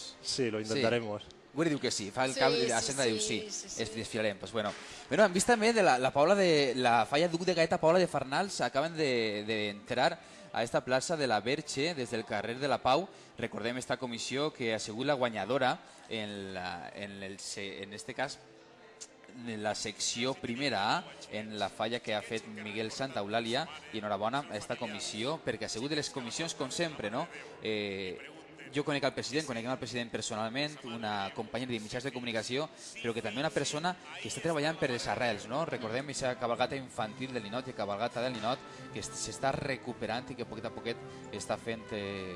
juntos. Sí, lo intentaremos. Guri diu que sí, fa el cap i la Sandra diu sí, es desfilarem. Pues bueno, hem vist també de la Paula de la falla Duc de Gaeta, Paula de Farnals, acaben de entrar a esta plaça de la Verge des del carrer de la Pau. Recordem esta comissió que ha sigut la guanyadora en este cas en la secció primera A, en la falla que ha fet Miguel Santa Eulàlia, i enhorabona a esta comissió perquè ha sigut de les comissions com sempre, no? Jo conec el president, coneguem el president personalment, una companyera de mitjans de comunicació, però que també una persona que està treballant per les arrels, no? Recordem aquesta cabalgata infantil del Ninot i cabalgata del Ninot que s'està recuperant i que poquet a poquet està fent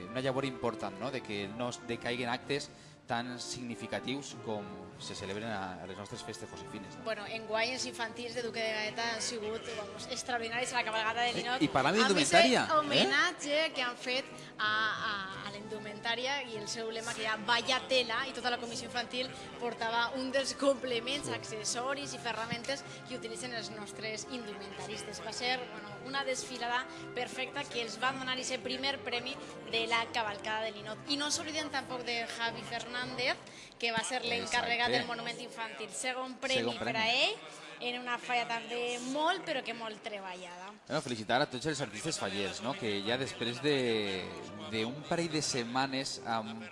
una llavor important, no? De que no decaiguen actes tan significatius com se celebren a les nostres festes josefines. Bueno, enguany els infantils de Duque de Gaeta han sigut extraordinaris a la cabalgata de Ninot. I parlant d'indumentària. Amb aquest homenatge que han fet a la indumentària i el seu lema que hi ha Vaya Tela, i tota la comissió infantil portava un dels complements, accessoris i ferramentes que utilitzen els nostres indumentaristes. Va ser una desfilada perfecta que els van donar aquest primer premi de la cavalcada de Ninot. I no s'obliden tampoc de Javi Fernández, que va ser l'encarregat del monument infantil. Segon premi per a ell, en una falla també molt, però que molt treballada. Felicitar a tots els artistes fallers, que ja després d'un parell de setmanes amb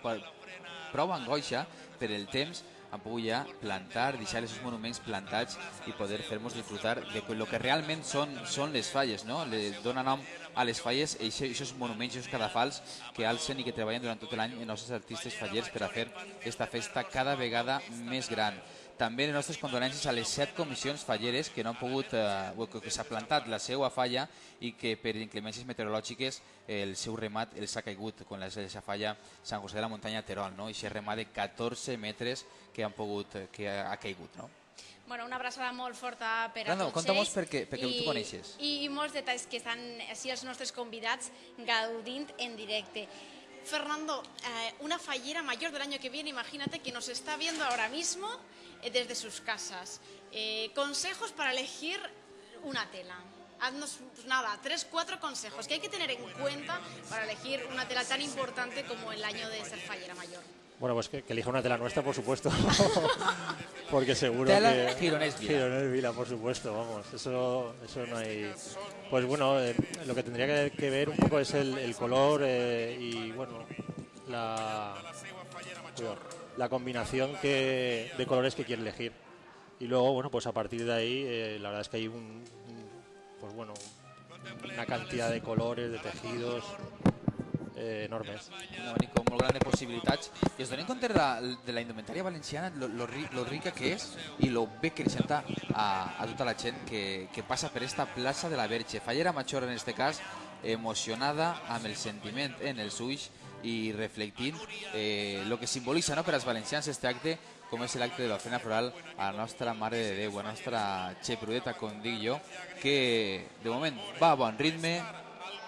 prou angoixa per el temps han pogut ja plantar, deixar els monuments plantats i poder fer-nos disfrutar de lo que realment són les falles, no? Le dona nom a les falles aquests monuments, aquests cadafals que alcen i que treballen durant tot l'any els nostres artistes fallers per a fer aquesta festa cada vegada més gran. També les nostres condolències a les 7 comissions falleres que no han pogut, que s'ha plantat la seva falla i que per inclemències meteorològiques el seu remat els ha caigut, com la falla Sant José de la Muntanya Terol, i aquest remat de 14 metres que ha caigut. Una abraçada molt forta per a tots ells. Conta-mos perquè tu coneixes. I molts detalls que estan així els nostres convidats gaudint en directe. Fernando, una fallera mayor del año que viene, imagínate que nos está viendo ahora mismo desde sus casas. Consejos para elegir una tela. Haznos, 3, 4 consejos que hay que tener en cuenta para elegir una tela tan importante como el año de ser fallera mayor. Bueno, pues que elija una tela nuestra, por supuesto. Porque seguro tela que... Gironès Vila. Gironès Vila, por supuesto, vamos. Eso no hay... Pues bueno, lo que tendría que ver un poco es el color y, bueno, la combinación de colores que quiere elegir. Y luego, bueno, pues a partir de ahí, la verdad es que hay una cantidad de colores, de tejidos... enormes. Un abanico molt gran de possibilitats. I es donen compte de la indumentària valenciana, lo rica que és i lo bé que li senta a tota la gent que passa per esta plaça de la Verge. Fallera Major, en este cas, emocionada amb el sentiment en els ulls i reflectint el que simbolitza per als valencians este acte, com és l'acte de l'ofrena floral a la nostra Mare de Déu, a la nostra Xeprudeta, com dic jo, que de moment va a bon ritme.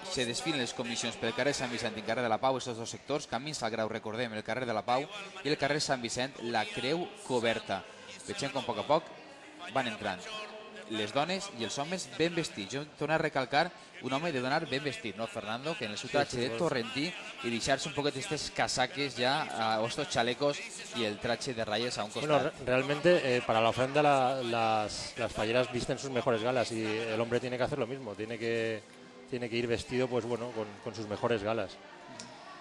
Se desfilen les comissions pel carrer Sant Vicent i el carrer de la Pau, aquests dos sectors, camins al Grau, recordem, el carrer de la Pau i el carrer Sant Vicent, la creu coberta. Vegem com a poc van entrant les dones i els homes ben vestits. Jo torno a recalcar un home de donar ben vestit, no, Fernando? Que en el seu traje de torrentí i deixar-se un poquet aquestes casaques ja, o estos chalecos y el traje de rayas a un costado. Bueno, realmente para la ofrenda las falleras visten sus mejores galas y el hombre tiene que hacer lo mismo, tiene que ir vestido pues bueno con sus mejores galas.